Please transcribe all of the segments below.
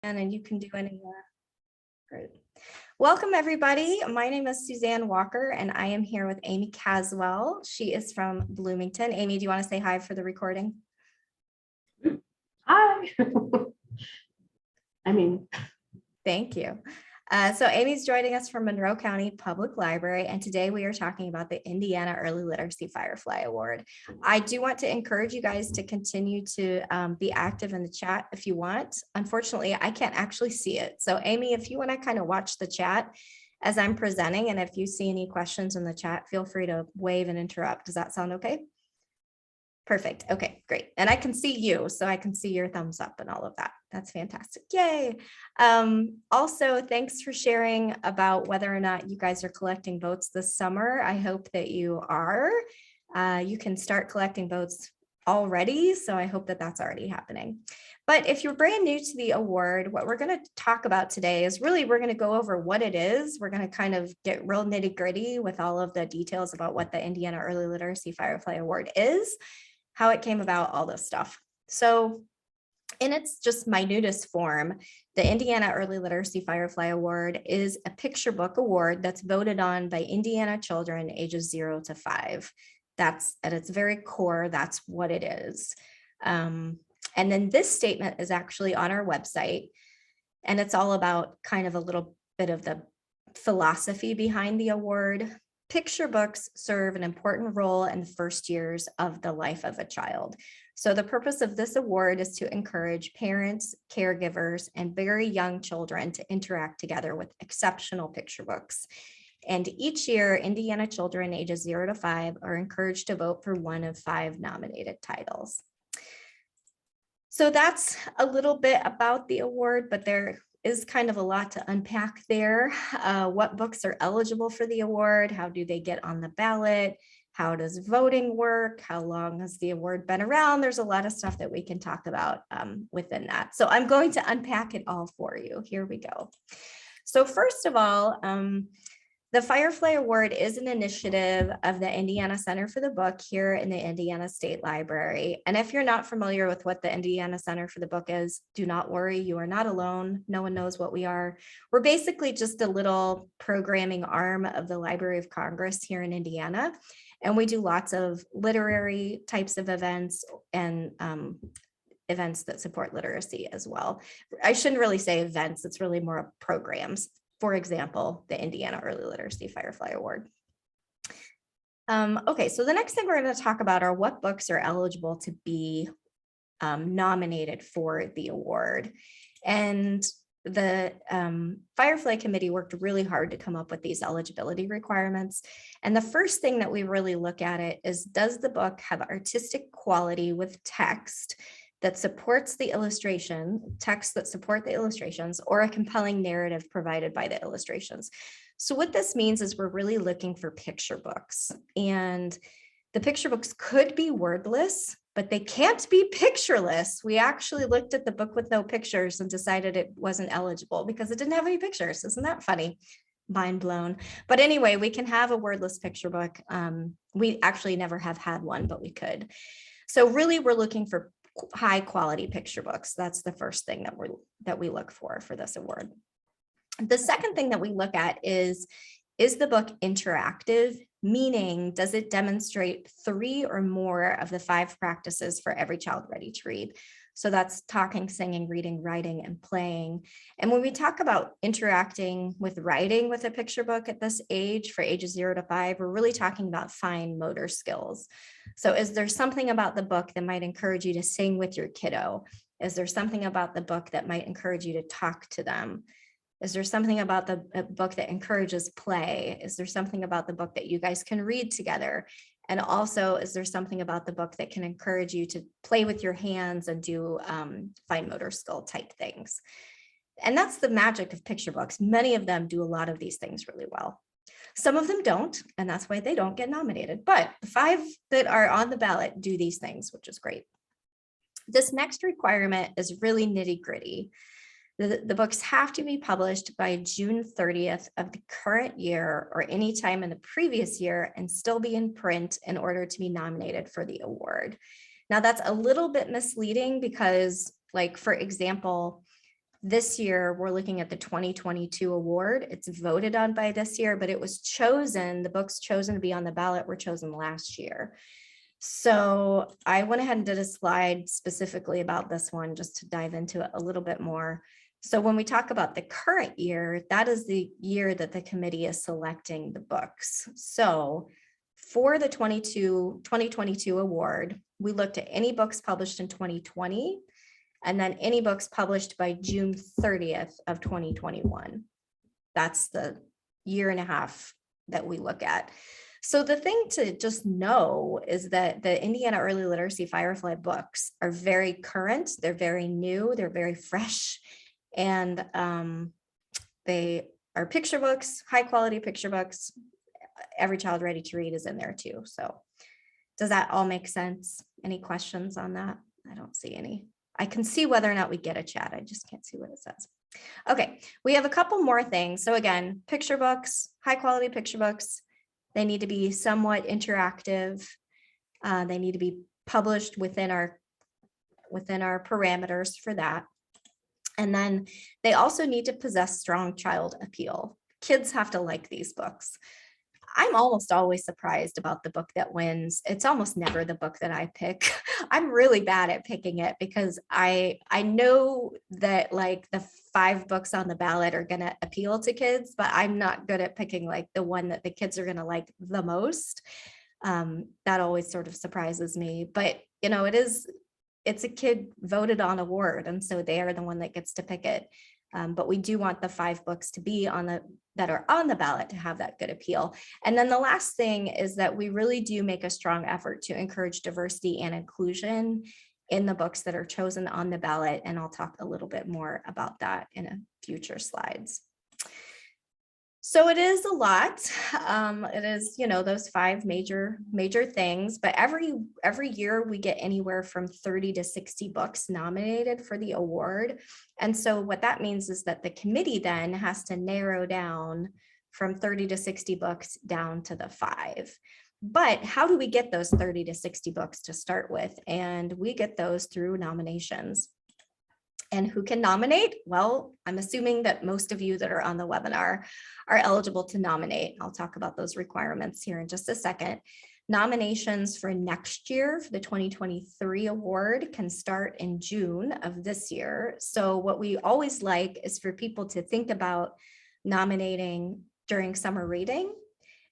and you can do any. Great. Welcome, everybody. My name is Suzanne Walker, and I am here with Amy Caswell. She is from Bloomington. Amy, do you want to say hi for the recording? Hi. Thank you. So Amy's joining us from Monroe County Public Library, and today we are talking about the Indiana Early Literacy Firefly Award. I do want to encourage you guys to continue to be active in the chat if you want. Unfortunately, I can't actually see it. So Amy, if you want to kind of watch the chat as I'm presenting, and if you see any questions in the chat, feel free to wave and interrupt. Does that sound okay? Perfect. Okay, great. And I can see you, so I can see your thumbs up and all of that. That's fantastic. Yay. Also, thanks for sharing about whether or not you guys are collecting votes this summer. I hope that you are. You can start collecting votes already, so I hope that that's already happening. But if you're brand new to the award, what we're going to talk about today is really we're going to go over what it is. We're going to kind of get real nitty gritty with all of the details about what the Indiana Early Literacy Firefly Award is, how it came about, all this stuff. So in its just minutest form, the Indiana Early Literacy Firefly Award is a picture book award that's voted on by Indiana children ages 0 to 5. That's at its very core, that's what it is. And then this statement is actually on our website, and it's all about kind of a little bit of the philosophy behind the award. Picture books serve an important role in the first years of the life of a child. So the purpose of this award is to encourage parents, caregivers, and very young children to interact together with exceptional picture books. And each year, Indiana children ages 0 to 5 are encouraged to vote for one of 5 nominated titles. So that's a little bit about the award, but there is kind of a lot to unpack there. What books are eligible for the award? How do they get on the ballot? How does voting work? How long has the award been around? There's a lot of stuff that we can talk about within that. So I'm going to unpack it all for you. Here we go. So first of all, the Firefly Award is an initiative of the Indiana Center for the Book here in the Indiana State Library. And if you're not familiar with what the Indiana Center for the Book is, do not worry, you are not alone. No one knows what we are. We're basically just a little programming arm of the Library of Congress here in Indiana. And we do lots of literary types of events and events that support literacy as well. I shouldn't really say events, it's really more programs. For example, the Indiana Early Literacy Firefly Award. Okay, so the next thing we're going to talk about are what books are eligible to be nominated for the award. And the Firefly Committee worked really hard to come up with these eligibility requirements. And the first thing that we really look at it is, does the book have artistic quality with text that supports the illustration, text that support the illustrations, or a compelling narrative provided by the illustrations. So what this means is we're really looking for picture books, and the picture books could be wordless, but they can't be pictureless. We actually looked at the book with no pictures and decided it wasn't eligible because it didn't have any pictures. Isn't that funny? Mind blown. But anyway, we can have a wordless picture book. We actually never have had one, but we could. So really we're looking for high quality picture books. That's the first thing that we look for this award. The second thing that we look at is the book interactive? Meaning, does it demonstrate 3 or more of the 5 practices for every child ready to read? So that's talking, singing, reading, writing, and playing. And when we talk about interacting with writing with a picture book at this age, for ages 0 to 5, we're really talking about fine motor skills. So is there something about the book that might encourage you to sing with your kiddo? Is there something about the book that might encourage you to talk to them? Is there something about the book that encourages play? Is there something about the book that you guys can read together? And also, is there something about the book that can encourage you to play with your hands and do fine motor skill type things? And that's the magic of picture books. Many of them do a lot of these things really well. Some of them don't, and that's why they don't get nominated. But the 5 that are on the ballot do these things, which is great. This next requirement is really nitty gritty. The books have to be published by June 30th of the current year or any time in the previous year and still be in print in order to be nominated for the award. Now that's a little bit misleading because, like, for example, This year, we're looking at the 2022 award. It's voted on by this year, but it was chosen, the books chosen to be on the ballot were chosen last year. So I went ahead and did a slide specifically about this one just to dive into it a little bit more. So when we talk about the current year, that is the year that the committee is selecting the books. So for the 2022 award, we looked at any books published in 2020, and then any books published by June 30th of 2021. That's the year and a half that we look at. So the thing to just know is that the Indiana Early Literacy Firefly books are very current, they're very new, they're very fresh, and they are picture books, high quality picture books. Every child ready to read is in there too. So does that all make sense? Any questions on that? I don't see any. I can see whether or not we get a chat. I just can't see what it says. Okay, we have a couple more things. So again, picture books, high quality picture books. They need to be somewhat interactive. They need to be published within our parameters for that. And then they also need to possess strong child appeal. Kids have to like these books. I'm almost always surprised about the book that wins. It's almost never the book that I pick. I'm really bad at picking it because I know that like the 5 books on the ballot are going to appeal to kids, but I'm not good at picking like the one that the kids are going to like the most. That always sort of surprises me, but you know, it's a kid voted on award, and so they are the one that gets to pick it. But we do want the 5 books to be that are on the ballot to have that good appeal. And then the last thing is that we really do make a strong effort to encourage diversity and inclusion in the books that are chosen on the ballot. And I'll talk a little bit more about that in a future slides. So it is a lot. It is, you know, those 5 major things, but every year we get anywhere from 30 to 60 books nominated for the award. And so what that means is that the committee then has to narrow down from 30 to 60 books down to the 5. But how do we get those 30 to 60 books to start with? And we get those through nominations. And who can nominate? Well, I'm assuming that most of you that are on the webinar are eligible to nominate. I'll talk about those requirements here in just a second. Nominations for next year for the 2023 award can start in June of this year. So what we always like is for people to think about nominating during summer reading.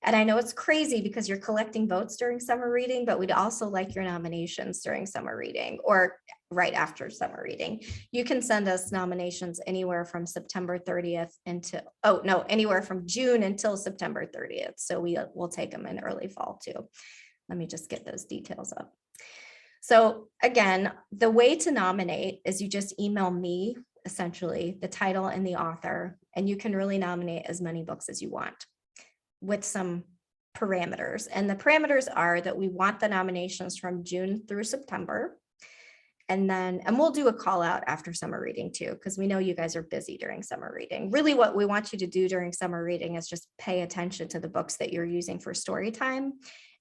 And I know it's crazy because you're collecting votes during summer reading, but we'd also like your nominations during summer reading or right after summer reading. You can send us nominations anywhere from September 30th anywhere from June until September 30th. So we'll take them in early fall too. Let me just get those details up. So again, the way to nominate is you just email me, essentially, the title and the author, and you can really nominate as many books as you want, with some parameters. And the parameters are that we want the nominations from June through September. And we'll do a call out after summer reading too, because we know you guys are busy during summer reading. Really what we want you to do during summer reading is just pay attention to the books that you're using for story time.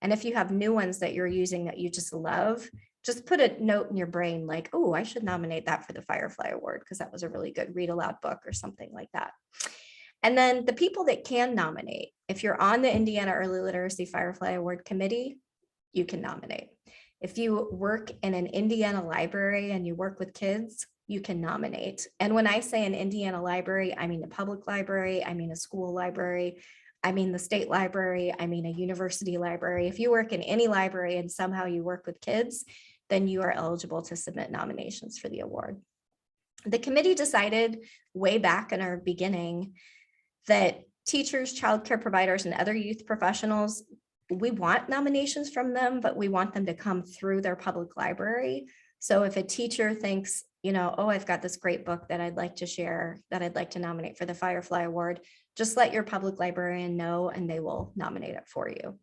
And if you have new ones that you're using that you just love, just put a note in your brain like, oh, I should nominate that for the Firefly Award because that was a really good read aloud book or something like that. And then the people that can nominate, if you're on the Indiana Early Literacy Firefly Award Committee, you can nominate. If you work in an Indiana library and you work with kids, you can nominate. And when I say an Indiana library, I mean a public library, I mean a school library, I mean the state library, I mean a university library. If you work in any library and somehow you work with kids, then you are eligible to submit nominations for the award. The committee decided way back in our beginning that teachers, childcare providers, and other youth professionals, we want nominations from them, but we want them to come through their public library. So if a teacher thinks, you know, oh, I've got this great book that I'd like to share, that I'd like to nominate for the Firefly Award, just let your public librarian know and they will nominate it for you.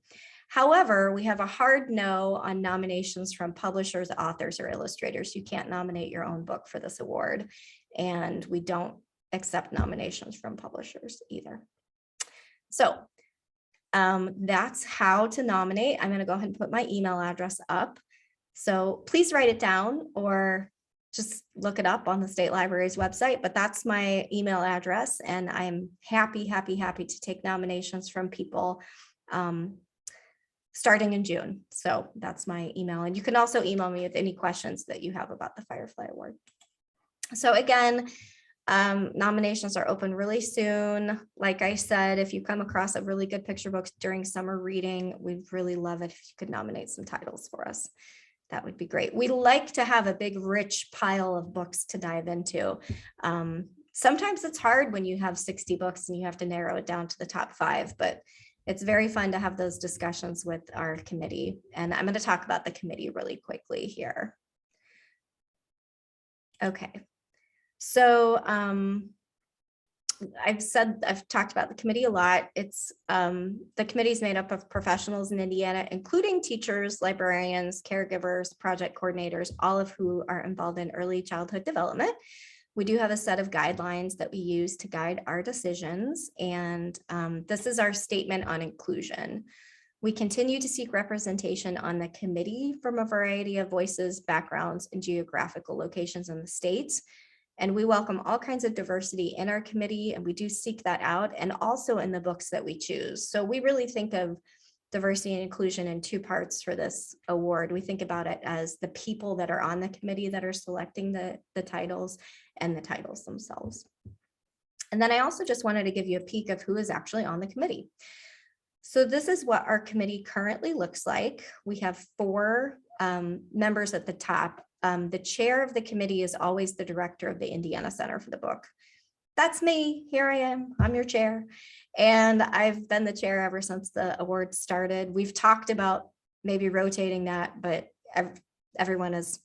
However, we have a hard no on nominations from publishers, authors, or illustrators. You can't nominate your own book for this award, and we don't accept nominations from publishers either. So that's how to nominate. I'm going to go ahead and put my email address up. So please write it down, or just look it up on the state library's website, but that's my email address. And I'm happy to take nominations from people starting in June. So that's my email. And you can also email me with any questions that you have about the Firefly Award. So again, nominations are open really soon. Like I said, if you come across a really good picture book during summer reading, we'd really love it if you could nominate some titles for us. That would be great. We like to have a big, rich pile of books to dive into. Sometimes it's hard when you have 60 books and you have to narrow it down to the top 5, but it's very fun to have those discussions with our committee. And I'm going to talk about the committee really quickly here. Okay. So I've talked about the committee a lot. It's the committee is made up of professionals in Indiana, including teachers, librarians, caregivers, project coordinators, all of who are involved in early childhood development. We do have a set of guidelines that we use to guide our decisions, and this is our statement on inclusion. We continue to seek representation on the committee from a variety of voices, backgrounds, and geographical locations in the state. And we welcome all kinds of diversity in our committee, and we do seek that out, and also in the books that we choose. So we really think of diversity and inclusion in 2 parts for this award. We think about it as the people that are on the committee that are selecting the titles and the titles themselves. And then I also just wanted to give you a peek of who is actually on the committee. So this is what our committee currently looks like. We have 4 members at the top. The chair of the committee is always the director of the Indiana Center for the Book. That's me. Here I am. I'm your chair. And I've been the chair ever since the award started. We've talked about maybe rotating that, but everyone is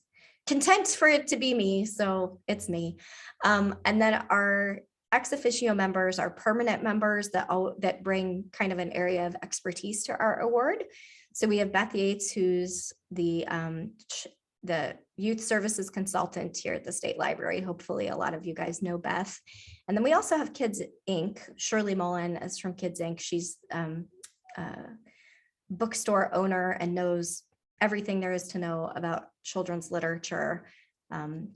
content for it to be me. So it's me. And then our ex officio members are permanent members that bring kind of an area of expertise to our award. So we have Beth Yates, who's the youth services consultant here at the State Library. Hopefully a lot of you guys know Beth. And then we also have Kids Inc. Shirley Mullen is from Kids Inc. She's a bookstore owner and knows everything there is to know about children's literature.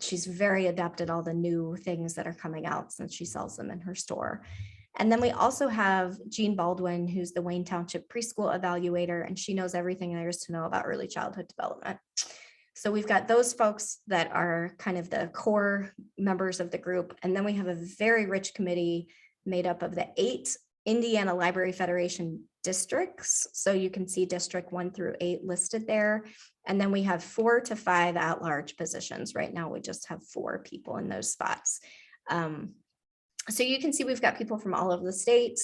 She's very adept at all the new things that are coming out since she sells them in her store. And then we also have Jean Baldwin, who's the Wayne Township preschool evaluator, and she knows everything there is to know about early childhood development. So we've got those folks that are kind of the core members of the group. And then we have a very rich committee made up of the 8 Indiana Library Federation districts. So you can see district 1 through 8 listed there. And then we have 4 to 5 at-large positions. Right now, we just have 4 people in those spots. So you can see we've got people from all over the state.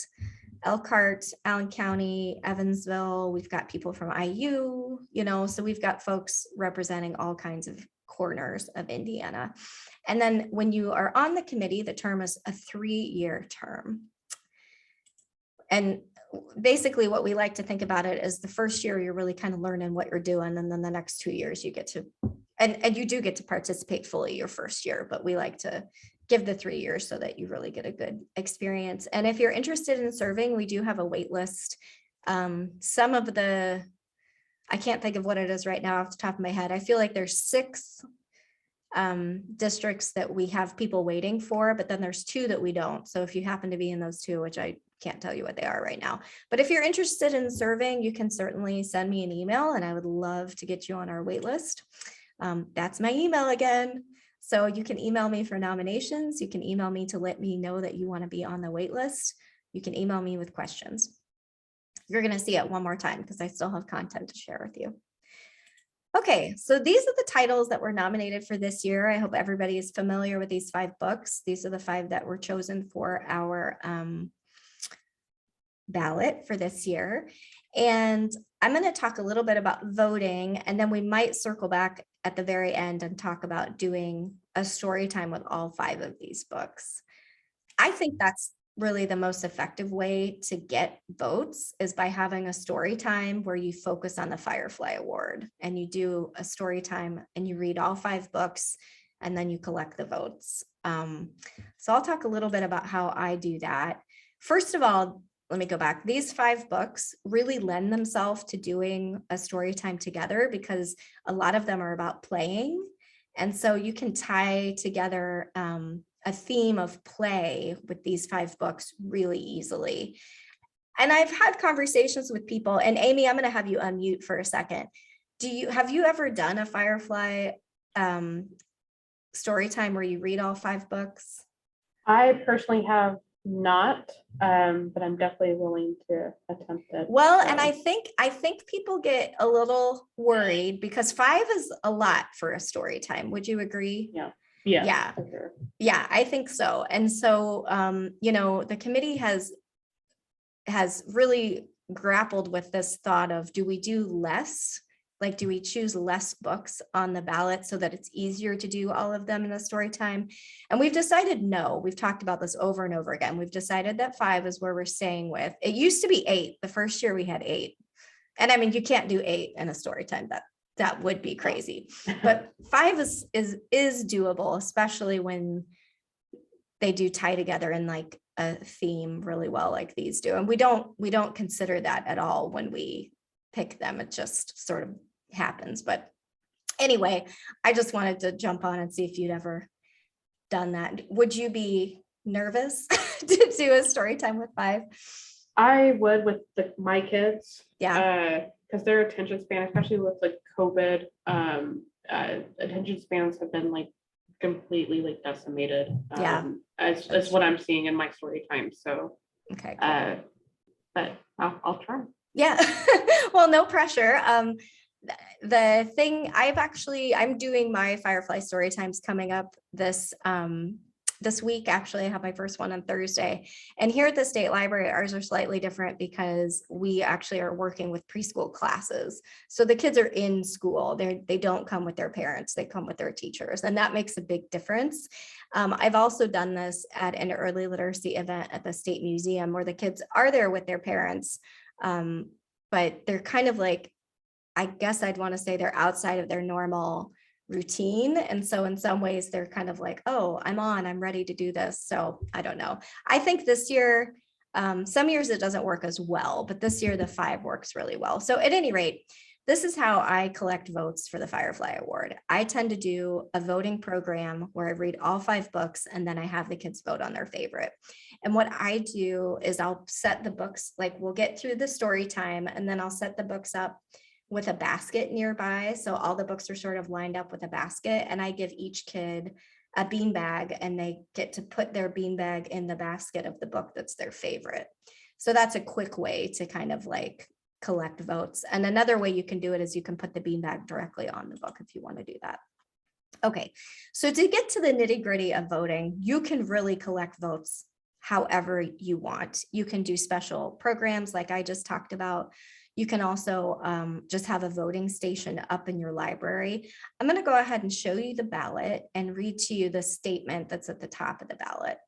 Elkhart, Allen County, Evansville, we've got people from IU, so we've got folks representing all kinds of corners of Indiana. And then when you are on the committee, the term is a 3-year term. And basically what we like to think about it is the first year, you're really kind of learning what you're doing. And then the next 2 years you get to, and you do get to participate fully your first year, but we like to give the 3 years so that you really get a good experience. And if you're interested in serving, we do have a wait list. Some of the, I can't think of what it is right now off the top of my head. I feel like there's 6 districts that we have people waiting for, but then there's 2 that we don't. So if you happen to be in those 2, which I can't tell you what they are right now, but if you're interested in serving, you can certainly send me an email and I would love to get you on our wait list. That's my email again. So you can email me for nominations. You can email me to let me know that you want to be on the wait list. You can email me with questions. You're going to see it one more time because I still have content to share with you. Okay, so these are the titles that were nominated for this year. I hope everybody is familiar with these 5 books. These are the 5 that were chosen for our ballot for this year. And I'm going to talk a little bit about voting, and then we might circle back at the very end and talk about doing a story time with all 5 of these books. I think that's really the most effective way to get votes is by having a story time where you focus on the Firefly Award and you do a story time and you read all 5 books and then you collect the votes. So I'll talk a little bit about how I do that. First of all, let me go back. These 5 books really lend themselves to doing a story time together because a lot of them are about playing. And so you can tie together a theme of play with these 5 books really easily. And I've had conversations with people, and Amy, I'm going to have you unmute for a second. Have you ever done a Firefly story time where you read all 5 books? I personally have not, but I'm definitely willing to attempt it. Well, and I think people get a little worried because 5 is a lot for a story time. Would you agree? Yeah. For sure. Yeah, I think so. And so, the committee has really grappled with this thought of, do we do less? Like, do we choose less books on the ballot so that it's easier to do all of them in the story time? And we've decided no. We've talked about this over and over again. We've decided that 5 is where we're staying with. It used to be 8. The first year we had 8. And I mean, you can't do 8 in a story time. That would be crazy. But 5 is doable, especially when they do tie together in like a theme really well, like these do. And we don't consider that at all when we pick them. It just sort of happens. But anyway, I just wanted to jump on and see if you'd ever done that. Would you be nervous to do a story time with 5? I would with my kids. Yeah. Because their attention span, especially with like COVID, attention spans have been like completely like decimated. As what I'm seeing in my story time. So okay, cool. But I'll try. Yeah. Well, no pressure. The thing I'm doing my Firefly story times coming up this week. Actually, I have my first one on Thursday. And here at the state library, ours are slightly different because we actually are working with preschool classes. So the kids are in school. They don't come with their parents. They come with their teachers. And that makes a big difference. I've also done this at an early literacy event at the State Museum where the kids are there with their parents. But they're kind of like, I guess I'd want to say they're outside of their normal routine. And so in some ways they're kind of like, oh, I'm ready to do this. So I don't know. I think this year, some years it doesn't work as well, but this year the 5 works really well. So at any rate, this is how I collect votes for the Firefly Award. I tend to do a voting program where I read all 5 books and then I have the kids vote on their favorite. And what I do is I'll set the books, like we'll get through the story time and then I'll set the books up with a basket nearby. So all the books are sort of lined up with a basket and I give each kid a bean bag and they get to put their bean bag in the basket of the book that's their favorite. So that's a quick way to kind of like collect votes. And another way you can do it is you can put the bean bag directly on the book if you want to do that. Okay, so to get to the nitty gritty of voting, you can really collect votes however you want. You can do special programs like I just talked about. You can also just have a voting station up in your library. I'm going to go ahead and show you the ballot and read to you the statement that's at the top of the ballot.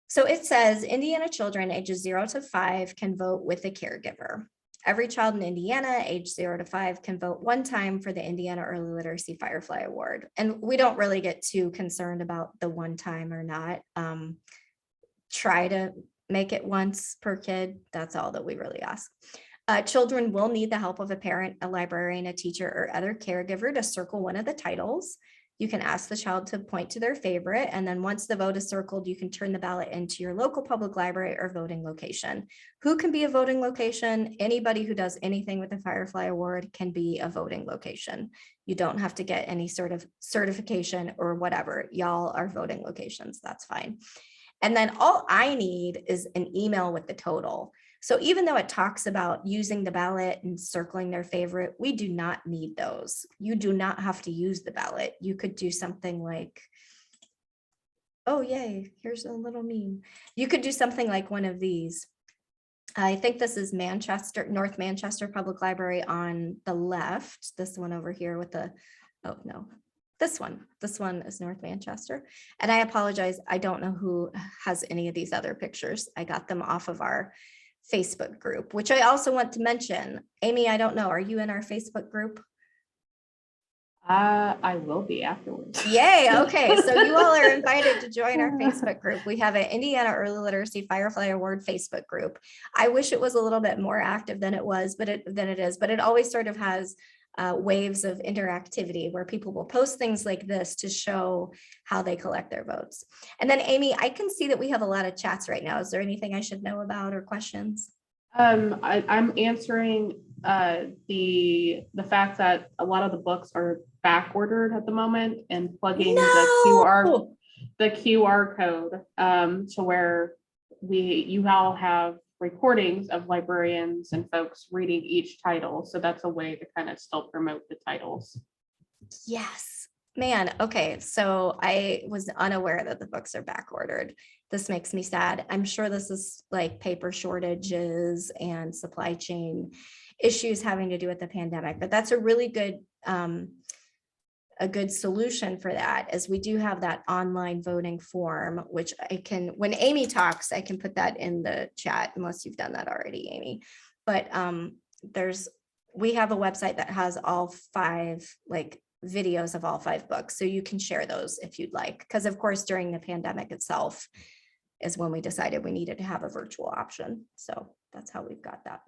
So it says Indiana children ages 0 to 5 can vote with a caregiver. Every child in Indiana age 0 to 5 can vote 1 time for the Indiana Early Literacy Firefly Award. And we don't really get too concerned about the 1 time or not. Try to make it once per kid. That's all that we really ask. Children will need the help of a parent, a librarian, a teacher, or other caregiver to circle one of the titles. You can ask the child to point to their favorite, and then once the vote is circled, you can turn the ballot into your local public library or voting location. Who can be a voting location? Anybody who does anything with the Firefly Award can be a voting location. You don't have to get any sort of certification or whatever. Y'all are voting locations, that's fine. And then all I need is an email with the total. So even though it talks about using the ballot and circling their favorite, we do not need those. You do not have to use the ballot. You could do something like, oh, yay, here's a little meme. You could do something like one of these. I think this is North Manchester Public Library on the left. This one over here with the, oh no, this one is North Manchester. And I apologize, I don't know who has any of these other pictures. I got them off of our Facebook group, which I also want to mention. Amy, I don't know, are you in our Facebook group? I will be afterwards. Yay, okay, so you all are invited to join our Facebook group. We have an Indiana Early Literacy Firefly Award Facebook group. I wish it was a little bit more active than it is, but it always sort of has waves of interactivity where people will post things like this to show how they collect their votes. And then Amy, I can see that we have a lot of chats right now. Is there anything I should know about or questions? I'm answering the fact that a lot of the books are back ordered at the moment and plugging the QR code to where you all have recordings of librarians and folks reading each title. So that's a way to kind of still promote the titles. Yes, man. Okay, so I was unaware that the books are back ordered. This makes me sad. I'm sure this is like paper shortages and supply chain issues having to do with the pandemic, but that's a really good a good solution for that, as we do have that online voting form, which I can, when Amy talks, I can put that in the chat unless you've done that already, Amy. But we have a website that has all 5 like videos of all 5 books. So you can share those if you'd like, because of course, during the pandemic itself is when we decided we needed to have a virtual option. So that's how we've got that.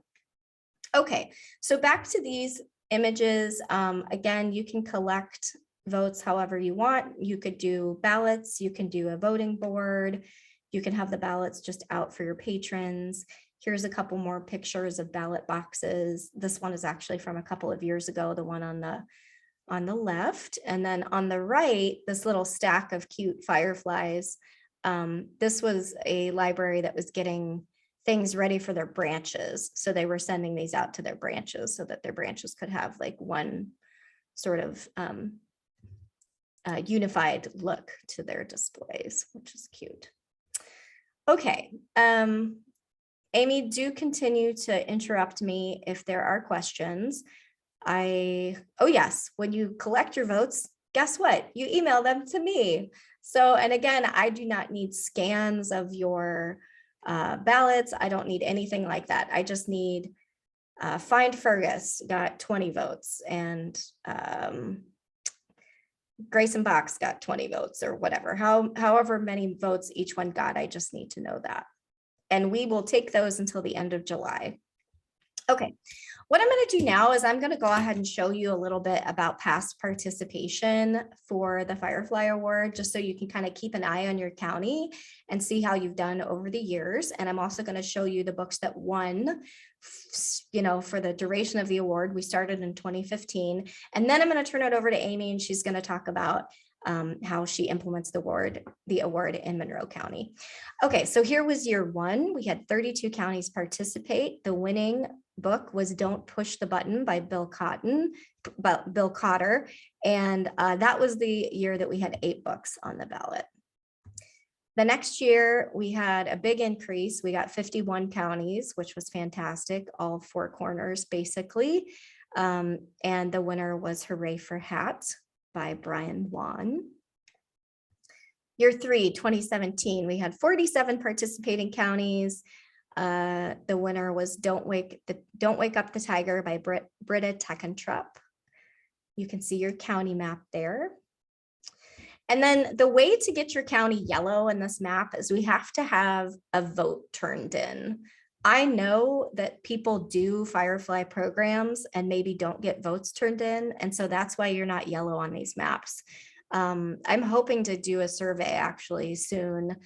Okay, so back to these images. Again, you can collect votes however you want. You could do ballots, you can do a voting board, you can have the ballots just out for your patrons. Here's a couple more pictures of ballot boxes. This one is actually from a couple of years ago, the one on the left. And then on the right, this little stack of cute fireflies. This was a library that was getting things ready for their branches. So they were sending these out to their branches so that their branches could have like one sort of unified look to their displays, which is cute. Okay, Amy, do continue to interrupt me if there are questions. Oh yes, when you collect your votes, guess what? You email them to me. So, and again, I do not need scans of your ballots. I don't need anything like that. I just need Find Fergus got 20 votes and Grayson Box got 20 votes or whatever, however many votes each one got. I just need to know that. And we will take those until the end of July. Okay, what I'm going to do now is I'm going to go ahead and show you a little bit about past participation for the Firefly Award, just so you can kind of keep an eye on your county and see how you've done over the years. And I'm also going to show you the books that won, for the duration of the award. We started in 2015. And then I'm going to turn it over to Amy, and she's going to talk about how she implements the award in Monroe County. Okay, so here was year 1. We had 32 counties participate. The winning book was Don't Push the Button by Bill Cotter. And that was the year that we had 8 books on the ballot. The next year, we had a big increase. We got 51 counties, which was fantastic, all 4 corners, basically. And the winner was Hooray for Hats by Brian Wan. Year 3, 2017, we had 47 participating counties. The winner was Don't Wake Up the Tiger by Britta Teckentrup. You can see your county map there. And then the way to get your county yellow in this map is we have to have a vote turned in. I know that people do Firefly programs and maybe don't get votes turned in. And so that's why you're not yellow on these maps. I'm hoping to do a survey actually soon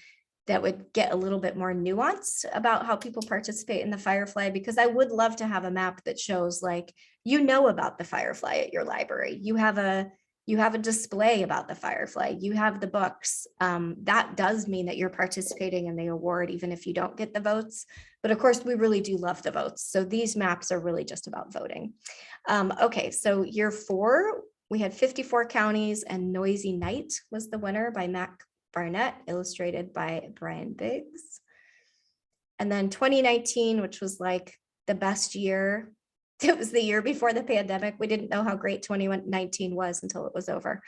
that would get a little bit more nuanced about how people participate in the Firefly, because I would love to have a map that shows like, about the Firefly at your library. You have a display about the Firefly, you have the books. That does mean that you're participating in the award, even if you don't get the votes. But of course, we really do love the votes. So these maps are really just about voting. Okay, so year 4, we had 54 counties, and Noisy Night was the winner by Mac Barnett, illustrated by Brian Biggs. And then 2019, which was like the best year. It was the year before the pandemic. We didn't know how great 2019 was until it was over.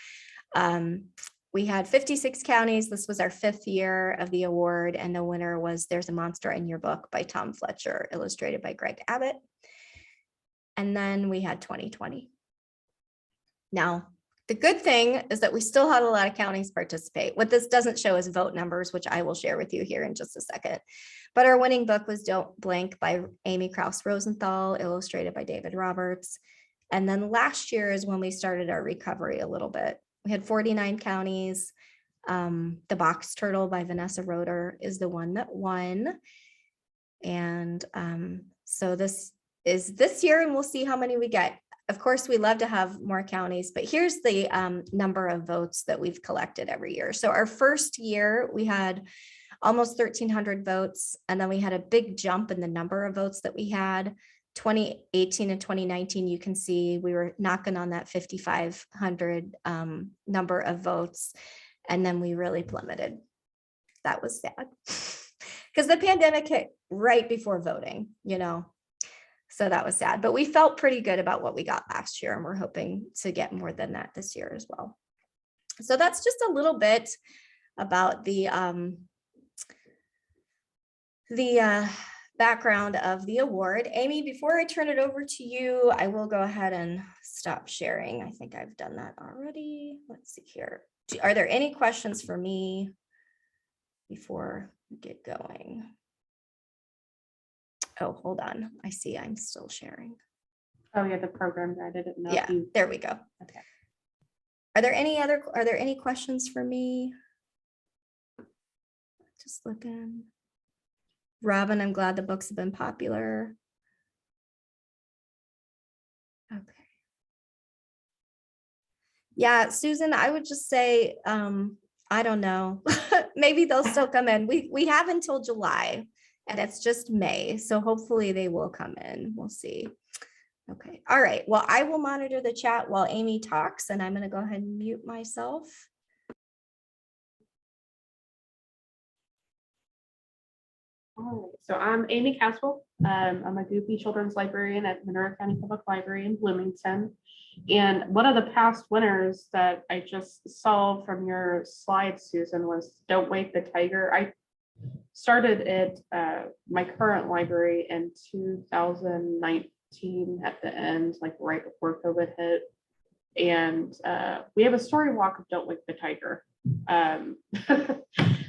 We had 56 counties. This was our 5th year of the award. And the winner was There's a Monster in Your Book by Tom Fletcher, illustrated by Greg Abbott. And then we had 2020. Now, the good thing is that we still had a lot of counties participate. What this doesn't show is vote numbers, which I will share with you here in just a second. But our winning book was Don't Blank by Amy Krauss Rosenthal, illustrated by David Roberts. And then last year is when we started our recovery a little bit. We had 49 counties. The Box Turtle by Vanessa Roeder is the one that won. And so this is this year, and we'll see how many we get. Of course, we love to have more counties, but here's the number of votes that we've collected every year. So our first year, we had almost 1,300 votes, and then we had a big jump in the number of votes that we had. 2018 and 2019, you can see we were knocking on that 5,500 number of votes, and then we really plummeted. That was sad because the pandemic hit right before voting, you know. So that was sad, but we felt pretty good about what we got last year, and we're hoping to get more than that this year as well. So that's just a little bit about the background of the award. Amy, before I turn it over to you, I will go ahead and stop sharing. I think I've done that already. Let's see here. Are there any questions for me before we get going? Oh, hold on. I see I'm still sharing. Oh yeah, the program guide. I didn't know. Yeah, there we go. Okay. Are there any questions for me? Just looking. Robin, I'm glad the books have been popular. Okay. Yeah, Susan, I would just say, I don't know. Maybe they'll still come in. We have until July. And it's just May, so hopefully they will come in. We'll see. Okay, all right. Well, I will monitor the chat while Amy talks, and I'm going to go ahead and mute myself. All right, so I'm Amy Caswell. I'm a Goofy Children's Librarian at Monroe County Public Library in Bloomington. And one of the past winners that I just saw from your slide, Susan, was Don't Wake the Tiger. I started at my current library in 2019 at the end, like right before COVID hit. And we have a story walk of Don't Wake the Tiger.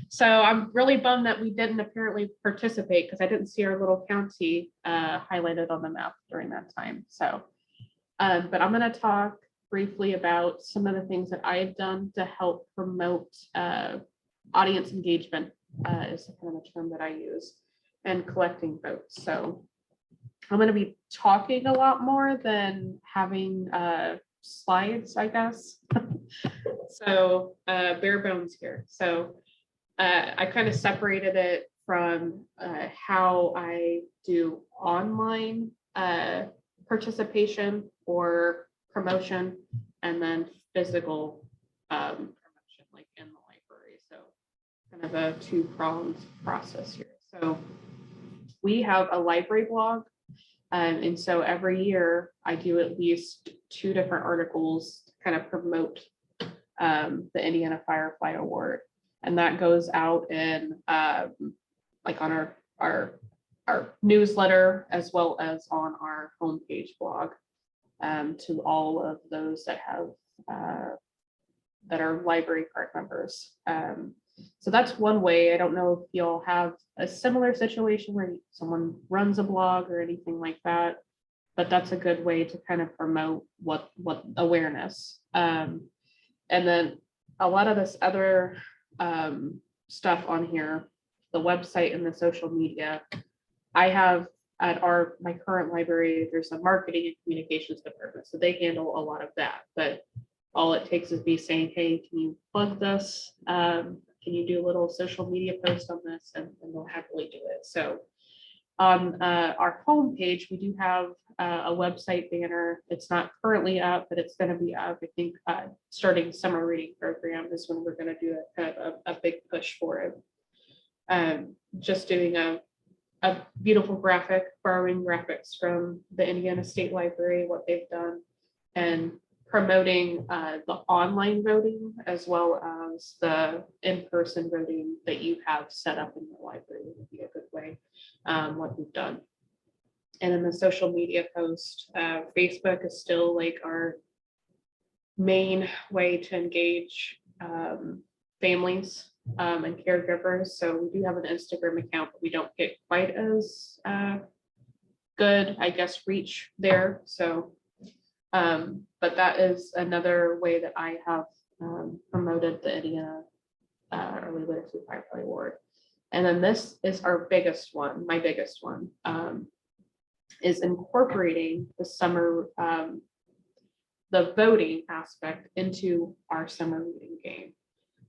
So I'm really bummed that we didn't apparently participate because I didn't see our little county highlighted on the map during that time. So, but I'm going to talk briefly about some of the things that I've done to help promote audience engagement. Is kind of a term that I use, and collecting votes. So I'm going to be talking a lot more than having slides, I guess. So bare bones here. So I kind of separated it from how I do online participation or promotion, and then physical promotion, like in the library. So kind of a two-pronged process here. So we have a library blog, and so every year I do at least 2 different articles to kind of promote the Indiana Firefly Award, and that goes out in like on our newsletter as well as on our homepage blog to all of those that have that are library card members. So that's one way. I don't know if you'll have a similar situation where someone runs a blog or anything like that, but that's a good way to kind of promote what awareness. And then a lot of this other stuff on here, the website and the social media, I have at my current library, there's a marketing and communications department, so they handle a lot of that. But all it takes is me saying, hey, can you plug this? Can you do a little social media post on this? And they'll happily do it. So on our homepage, we do have a website banner. It's not currently up, but it's going to be up. I think starting summer reading program is when we're going to do a big push for it. Just doing a beautiful graphic, borrowing graphics from the Indiana State Library, what they've done, and promoting the online voting as well as the in-person voting that you have set up in the library would be a good way, what we've done. And in the social media post, Facebook is still like our main way to engage families and caregivers. So we do have an Instagram account, but we don't get quite as good, I guess, reach there. So But that is another way that I have promoted the Indiana Early Literacy Firefly Award. And then this is our biggest one, my biggest one, is incorporating the summer, the voting aspect into our summer reading game.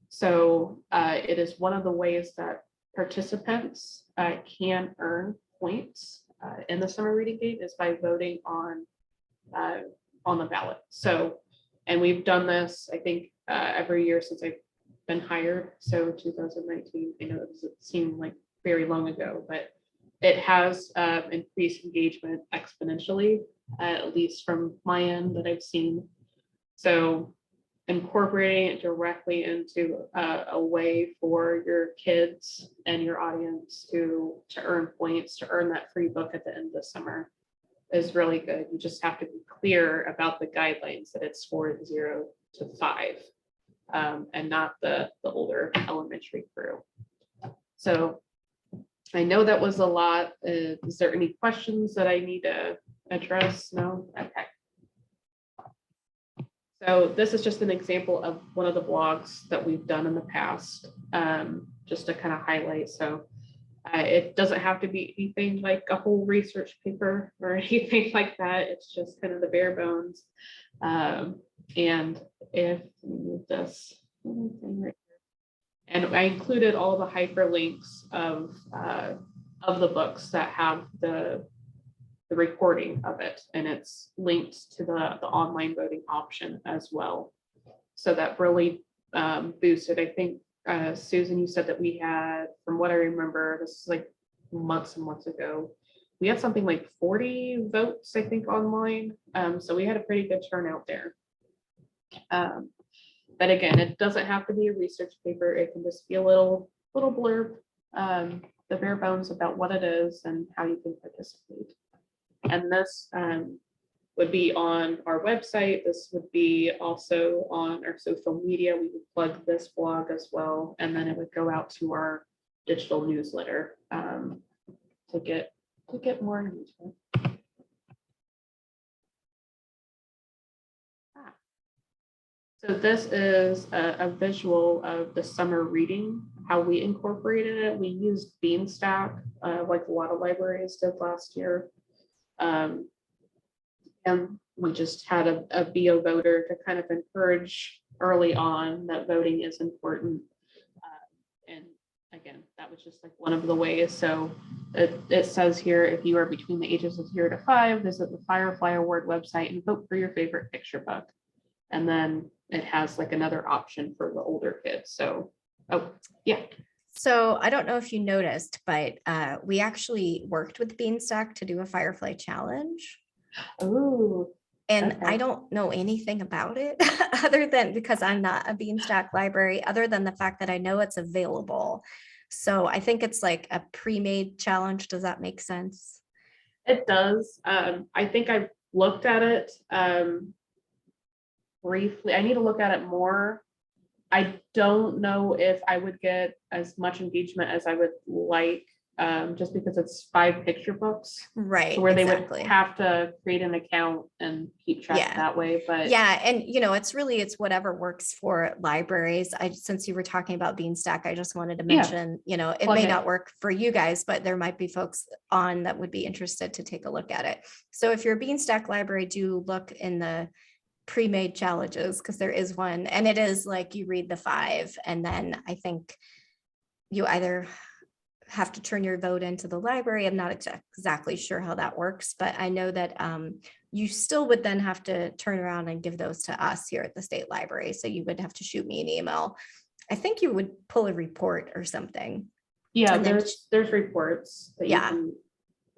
So it is one of the ways that participants can earn points in the summer reading game is by voting on the ballot. So, and we've done this, I think, every year since I've been hired. So 2019, I know it seemed like very long ago, but it has increased engagement exponentially, at least from my end that I've seen. So incorporating it directly into a way for your kids and your audience to earn points, to earn that free book at the end of the summer is really good. You just have to be clear about the guidelines that it's for 0 to 5 and not the older elementary crew. So I know that was a lot. Is there any questions that I need to address? No? Okay. So this is just an example of one of the blogs that we've done in the past, just to kind of highlight. So it doesn't have to be anything like a whole research paper or anything like that. It's just kind of the bare bones. And if we move this, and I included all the hyperlinks of the books that have the recording of it, and it's linked to the online voting option as well. So that really boosted. I think Susan, you said that we had, from what I remember, this is like months and months ago, we had something like 40 votes, I think, online. So we had a pretty good turnout there. But again, it doesn't have to be a research paper. It can just be a little blurb, the bare bones about what it is and how you can participate. And this would be on our website. This would be also on our social media. We would plug this blog as well, and then it would go out to our digital newsletter to get more engagement. So this is a visual of the summer reading, how we incorporated it. We used Beanstack, like a lot of libraries did last year. And we just had a be a voter to kind of encourage early on that voting is important. And again, that was just like one of the ways. So it says here, if you are between the ages of 0 to 5, visit the Firefly Award website and vote for your favorite picture book. And then it has like another option for the older kids. So, oh, yeah. So I don't know if you noticed, but we actually worked with Beanstack to do a Firefly challenge. Oh. And Okay. I don't know anything about it other than, because I'm not a Beanstack library, other than the fact that I know it's available. So I think it's like a pre-made challenge. Does that make sense? It does. I think I've looked at it briefly. I need to look at it more. I don't know if I would get as much engagement as I would like, just because it's 5 picture books. Right. So where exactly. they would have to create an account and keep track that way. But yeah, and it's whatever works for libraries. Since you were talking about Beanstack, I just wanted to mention, it may not work for you guys, but there might be folks on that would be interested to take a look at it. So if you're a Beanstack library, do look in the pre-made challenges, because there is one, and it is like you read the 5, and then I think you either have to turn your vote into the library. I'm not exactly sure how that works, but I know that you still would then have to turn around and give those to us here at the state library. So you would have to shoot me an email. I think you would pull a report or something. Yeah, and there's reports that you can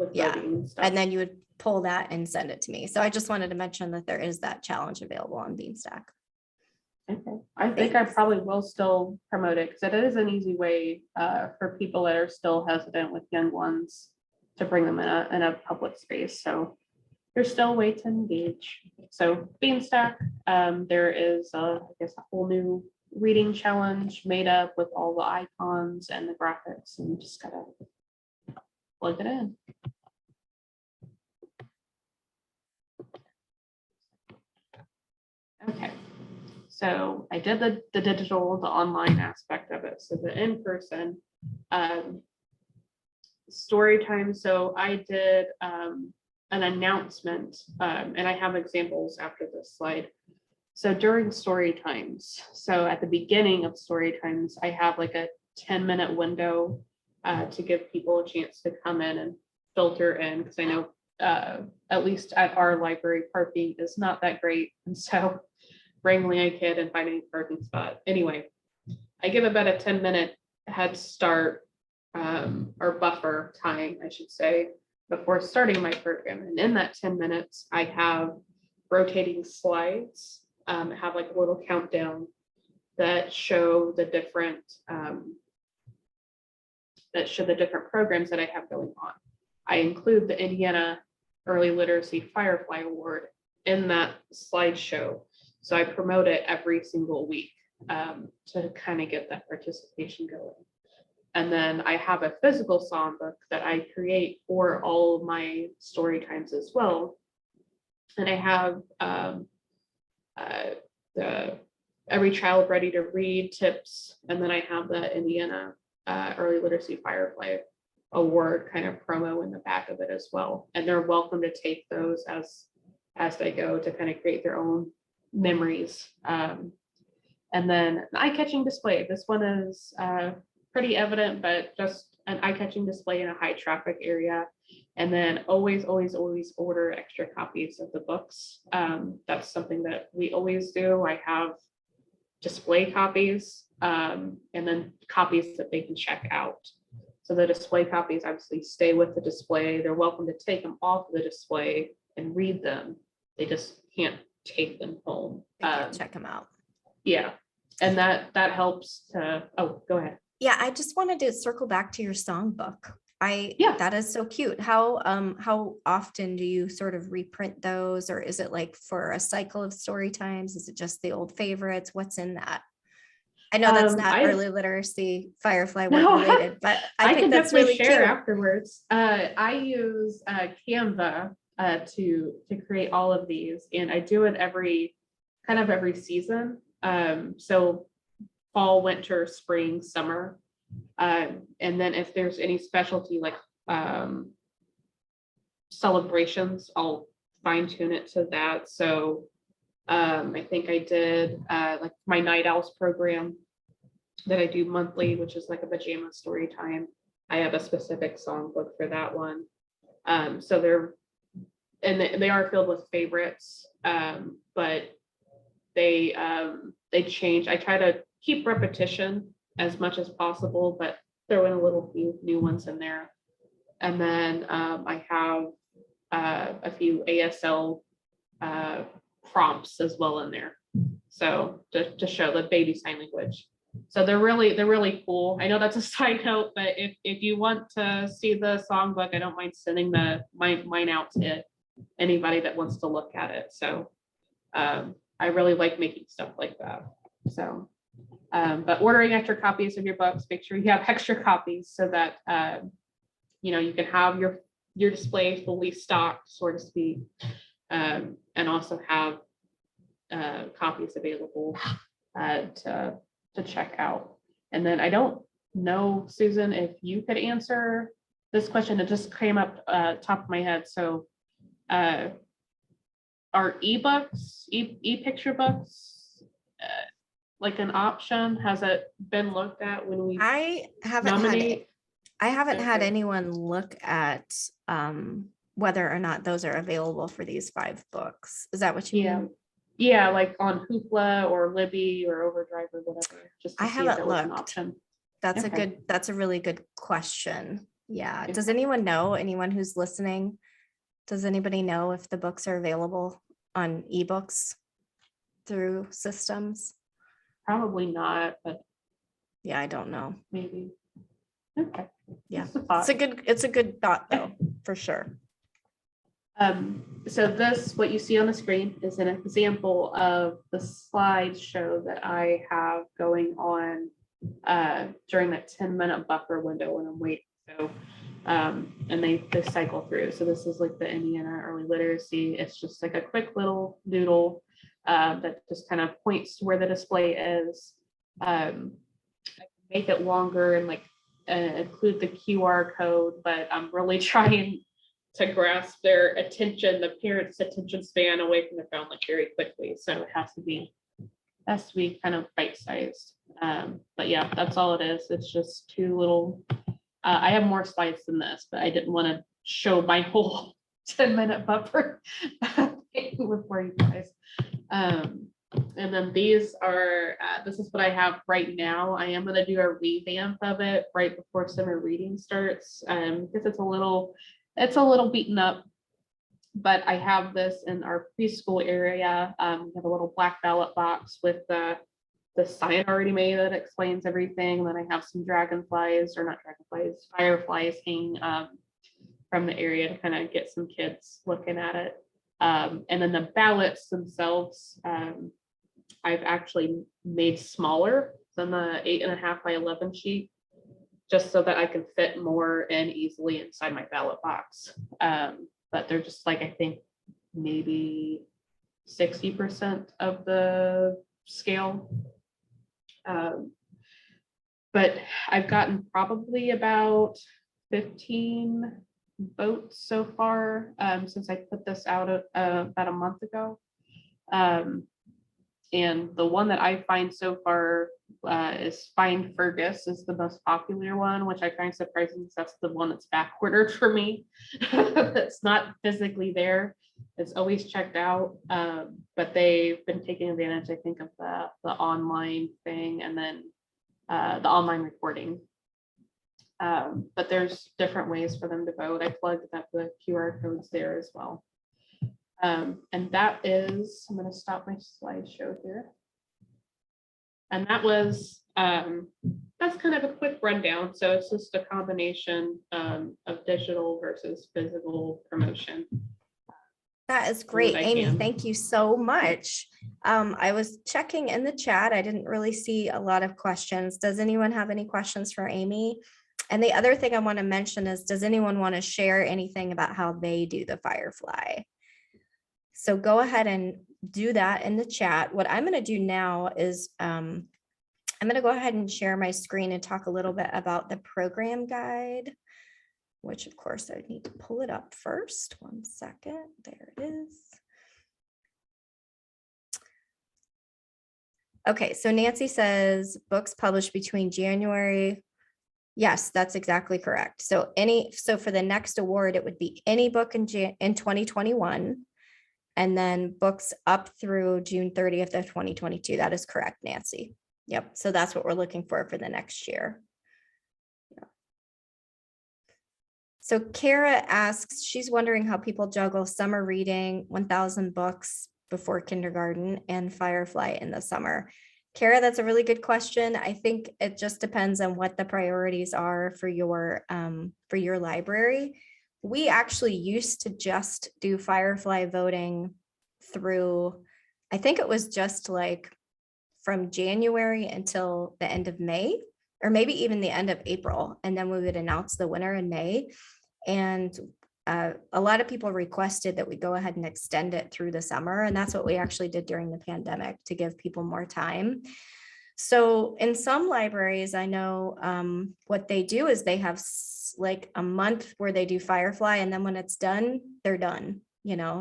with voting and stuff. And then you would pull that and send it to me. So I just wanted to mention that there is that challenge available on Beanstack. Okay, I think I probably will still promote it, because it is an easy way for people that are still hesitant with young ones to bring them in a public space. So there's still a way to engage. So Beanstack, there is I guess a whole new reading challenge made up with all the icons and the graphics, and you just gotta plug it in. Okay. So I did the digital, the online aspect of it. So the in-person story time. So I did an announcement, and I have examples after this slide. So during story times, so at the beginning of story times, I have like a 10-minute window to give people a chance to come in and filter in, because I know at least at our library, parking is not that great. And so wrangling a kid and finding a parking spot. Anyway, I give about a 10-minute head start or buffer time, I should say, before starting my program. And in that 10 minutes, I have rotating slides, have like a little countdown that show the different programs that I have going on. I include the Indiana Early Literacy Firefly Award in that slideshow. So I promote it every single week to kind of get that participation going. And then I have a physical songbook that I create for all of my story times as well. And I have the Every Child Ready to Read tips. And then I have the Indiana Early Literacy Firefly Award kind of promo in the back of it as well. And they're welcome to take those as they go to kind of create their own memories. And then an eye-catching display. This one is pretty evident, but just an eye-catching display in a high traffic area. And then always order extra copies of the books. That's something that we always do. I have display copies and then copies that they can check out. So the display copies obviously stay with the display. They're welcome to take them off the display and read them. They just can't take them home. Check them out. Yeah. And that helps to, oh, go ahead. Yeah, I just wanted to circle back to your songbook. That is so cute. How often do you sort of reprint those, or is it like for a cycle of story times? Is it just the old favorites? What's in that? I know that's not early literacy Firefly related, but I think that's really share cute. Afterwards. I use Canva to create all of these, and I do it every season. So fall, winter, spring, summer. And then if there's any specialty like celebrations, I'll fine tune it to that. So I think I did like my Night Owls program that I do monthly, which is like a pajama story time. I have a specific songbook for that one. So they are filled with favorites, but they change. I try to keep repetition as much as possible, but throw in a little few new ones in there. And then I have a few ASL prompts as well in there. So to show the baby sign language. So they're really cool. I know that's a side note, but if you want to see the songbook, I don't mind sending mine out to anybody that wants to look at it. So I really like making stuff like that. So, but ordering extra copies of your books, make sure you have extra copies so that you can have your display fully stocked, so to speak, and also have copies available to check out. And then I don't know, Susan, if you could answer this question. It just came up top of my head. So are ebooks, e-picture books like an option? Has it been looked at when we I haven't had anyone look at whether or not those are available for these 5 books. Is that what you mean? Yeah, like on Hoopla or Libby or Overdrive or whatever. Just to I see haven't if there was an looked. option. That's a really good question. Yeah. Does anyone know, anyone who's listening, does anybody know if the books are available on ebooks through systems? Probably not, but yeah, I don't know. Maybe. Okay. Yeah, it's a good thought though, for sure. So what you see on the screen is an example of the slideshow that I have going on during that 10-minute buffer window when I'm waiting. So, and they cycle through. So this is like the Indiana Early Literacy. It's just like a quick little doodle that just kind of points to where the display is. I can make it longer and like include the QR code, but I'm really trying to grasp their attention, the parents' attention span away from the phone like very quickly. So it has to be kind of bite-sized. But yeah, that's all it is. It's just two little, I have more slides than this, but I didn't want to show my whole 10-minute buffer for you guys. And then these are, this is what I have right now. I am going to do a revamp of it right before summer reading starts, because it's a little beaten up, but I have this in our preschool area. We have a little black ballot box with the sign already made that explains everything. Then I have some dragonflies, or not dragonflies, fireflies hanging from the area to kind of get some kids looking at it. And then the ballots themselves, I've actually made smaller than the 8.5 by 11 sheet, just so that I can fit more in easily inside my ballot box. But they're just like, I think maybe 60% of the scale. But I've gotten probably about 15 votes so far, since I put this out about a month ago. And the one that I find so far is Find Fergus is the most popular one, which I find surprising because that's the one that's back ordered for me. That's not physically there. It's always checked out, but they've been taking advantage, I think, of the online thing, and then the online recording. But there's different ways for them to vote. I plugged up the QR codes there as well. And that is, I'm going to stop my slideshow here. And that was, that's kind of a quick rundown. So it's just a combination of digital versus physical promotion. That is great, Amy. Thank you so much. I was checking in the chat. I didn't really see a lot of questions. Does anyone have any questions for Amy? And the other thing I want to mention is, does anyone want to share anything about how they do the Firefly? So go ahead and do that in the chat. What I'm going to do now is I'm going to go ahead and share my screen and talk a little bit about the program guide, which of course I need to pull it up first. 1 second. There it is. Okay, so Nancy says books published between January. Yes, that's exactly correct. So for the next award, it would be any book in 2021. And then books up through June 30th of 2022. That is correct, Nancy. Yep. So that's what we're looking for the next year. Yeah. So Kara asks, she's wondering how people juggle summer reading, 1,000 books before kindergarten, and Firefly in the summer. Kara, that's a really good question. I think it just depends on what the priorities are for your library. We actually used to just do Firefly voting through, I think it was just like from January until the end of May, or maybe even the end of April. And then we would announce the winner in May. And a lot of people requested that we go ahead and extend it through the summer. And that's what we actually did during the pandemic to give people more time. So in some libraries, I know what they do is they have like a month where they do Firefly, and then when it's done, they're done,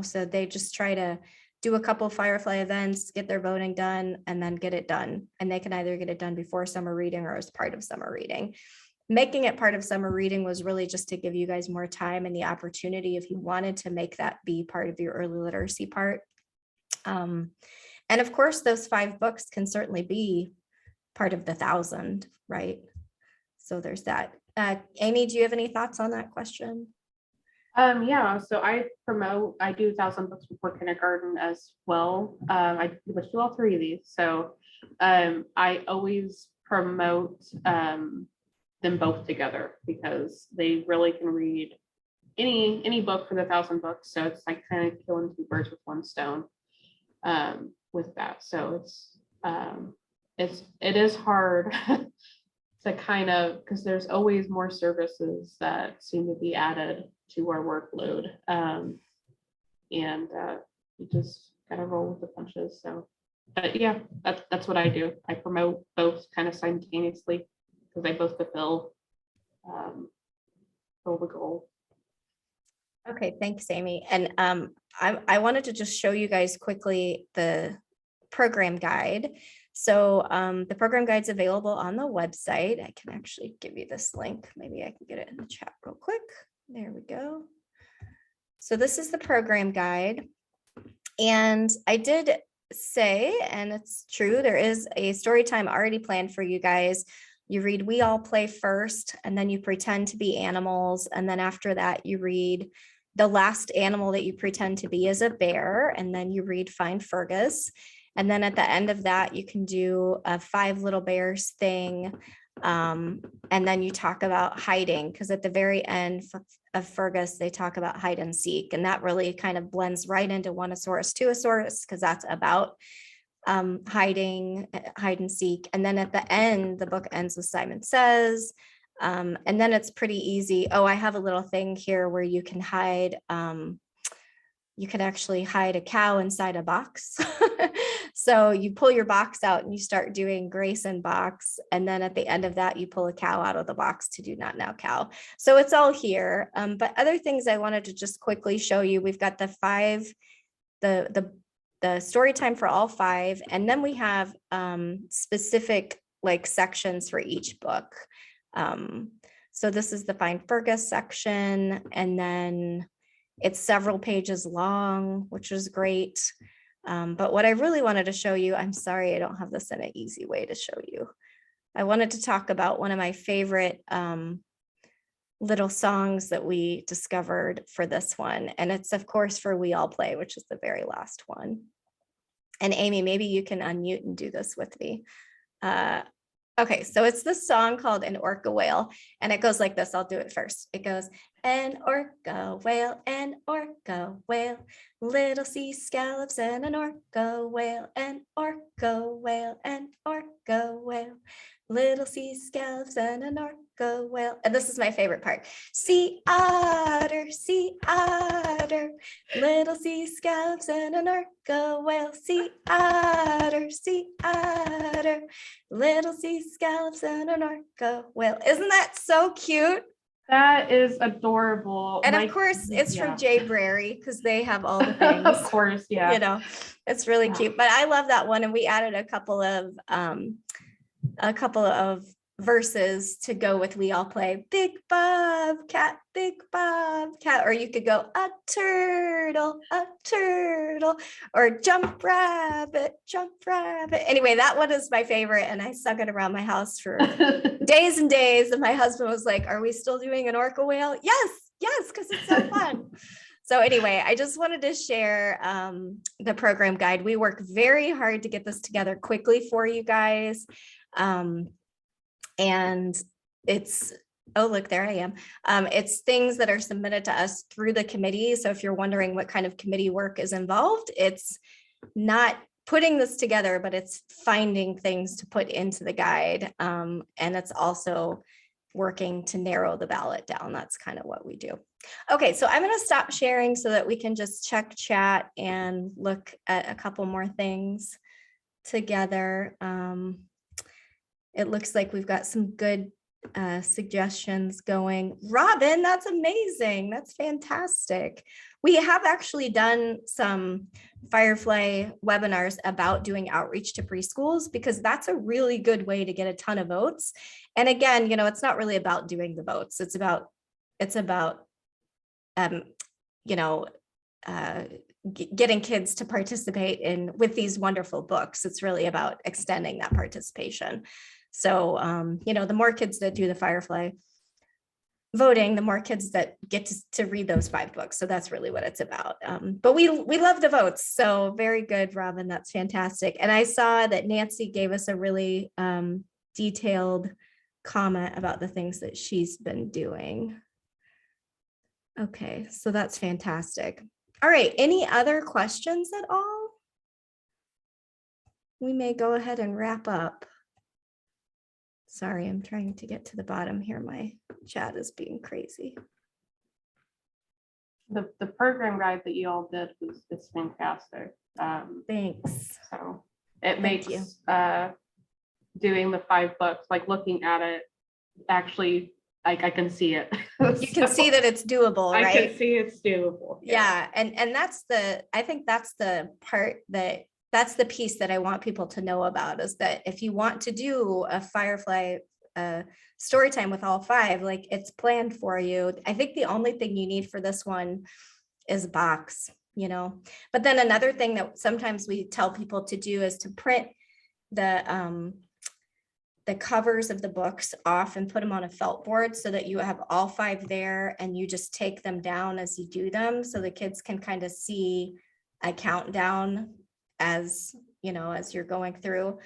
so they just try to do a couple Firefly events, get their voting done, and then get it done. And they can either get it done before summer reading or as part of summer reading. Making it part of summer reading was really just to give you guys more time and the opportunity if you wanted to make that be part of your early literacy part. And of course, those 5 books can certainly be part of the 1,000, right? So there's that. Amy, do you have any thoughts on that question? Yeah, so I do 1,000 books before kindergarten as well. I do all 3 of these. So I always promote them both together because they really can read any book for the 1,000 books. So it's like kind of killing 2 birds with 1 stone with that. So it is hard to kind of, because there's always more services that seem to be added to our workload. You just gotta roll with the punches. So, but yeah, that's what I do. I promote both kind of simultaneously because they both fulfill the goal. Okay, thanks, Amy. And I wanted to just show you guys quickly the program guide. So the program guide's available on the website. I can actually give you this link. Maybe I can get it in the chat real quick. There we go. So this is the program guide. And I did say, and it's true, there is a story time already planned for you guys. You read We All Play first, and then you pretend to be animals. And then after that, you read the last animal that you pretend to be is a bear. And then you read Find Fergus. And then at the end of that, you can do a 5 Little Bears thing. And then you talk about hiding, because at the very end of Fergus, they talk about hide and seek. And that really kind of blends right into One-osaurus, Two-osaurus, because that's about hiding, hide and seek. And then at the end, the book ends with Simon Says. And then it's pretty easy. Oh, I have a little thing here where you can hide, you can actually hide a cow inside a box. So you pull your box out and you start doing Grayson box. And then at the end of that, you pull a cow out of the box to do Not Now Cow. So it's all here. But other things I wanted to just quickly show you, we've got the 5, the story time for all 5. And then we have specific like sections for each book. So this is the Find Fergus section, and then it's several pages long, which is great. But what I really wanted to show you, I'm sorry, I don't have this in an easy way to show you. I wanted to talk about one of my favorite little songs that we discovered for this one. And it's of course for We All Play, which is the very last one. And Amy, maybe you can unmute and do this with me. Okay, so it's this song called An Orca Whale, and it goes like this. I'll do it first. It goes, an orca whale, little sea scallops and an orca whale, an orca whale, an orca whale, little sea scallops and an orca whale. And this is my favorite part. Sea otter, little sea scallops and an orca whale, sea otter, little sea scallops and an orca whale. Isn't that so cute? That is adorable. And of course, it's from Jay Brary, because they have all the things. Of course, yeah. You know, it's really cute. But I love that one, and we added a couple of verses to go with We All Play. Big bobcat, or you could go a turtle, or jump rabbit. Anyway, that one is my favorite, and I sung it around my house for days and days. And my husband was like, "Are we still doing an orca whale?" Yes, because it's so fun. So anyway, I just wanted to share the program guide. We work very hard to get this together quickly for you guys. And it's, oh, look, there I am. It's things that are submitted to us through the committee. So if you're wondering what kind of committee work is involved, it's not putting this together, but it's finding things to put into the guide. And it's also working to narrow the ballot down. That's kind of what we do. Okay, so I'm going to stop sharing so that we can just check chat and look at a couple more things together. It looks like we've got some good suggestions going. Robin, that's amazing. That's fantastic. We have actually done some Firefly webinars about doing outreach to preschools, because that's a really good way to get a ton of votes. And again, you know, it's not really about doing the votes. It's about you know, getting kids to participate in with these wonderful books. It's really about extending that participation. So, you know, the more kids that do the Firefly voting, the more kids that get to read those 5 books. So that's really what it's about. But we love the votes. So very good, Robin. That's fantastic. And I saw that Nancy gave us a really detailed comment about the things that she's been doing. Okay, so that's fantastic. All right, any other questions at all? We may go ahead and wrap up. Sorry, I'm trying to get to the bottom here. My chat is being crazy. The program guide that you all did is fantastic. Thanks. So it Thank you. makes doing the 5 books, like looking at it, actually, like I can see it. You can see that it's doable, I right? can see it's doable. Yeah. And I think that's the part that's the piece that I want people to know about, is that if you want to do a Firefly story time with all 5, like, it's planned for you. I think the only thing you need for this one is a box, but then another thing that sometimes we tell people to do is to print the covers of the books off and put them on a felt board so that you have all 5 there, and you just take them down as you do them, so the kids can kind of see a countdown as you're going through.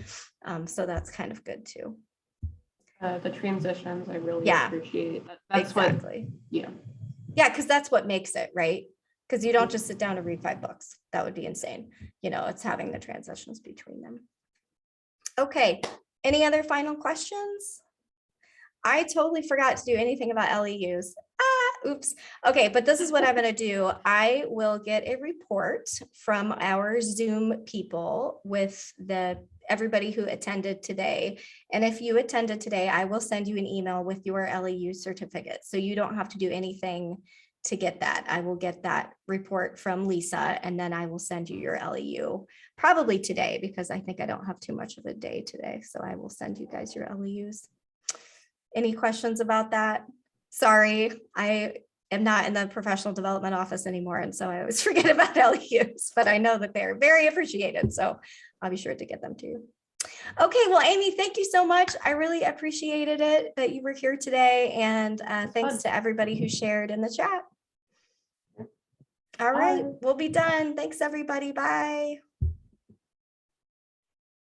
So that's kind of good too. The transitions, I really Yeah, appreciate. That's exactly. Yeah, because that's what makes it, right? Because you don't just sit down and read 5 books. That would be insane. It's having the transitions between them. Okay. Any other final questions? I totally forgot to do anything about LEUs. Oops. Okay, but this is what I'm going to do. I will get a report from our Zoom people with everybody who attended today. And if you attended today, I will send you an email with your LEU certificate. So you don't have to do anything to get that. I will get that report from Lisa, and then I will send you your LEU probably today, because I think I don't have too much of a day today. So I will send you guys your LEUs. Any questions about that? Sorry, I am not in the professional development office anymore, and so I always forget about LEUs, but I know that they're very appreciated. So I'll be sure to get them to you. Okay, well, Amy, thank you so much. I really appreciated it that you were here today, and thanks to everybody who shared in the chat. All right, we'll be done. Thanks, everybody. Bye.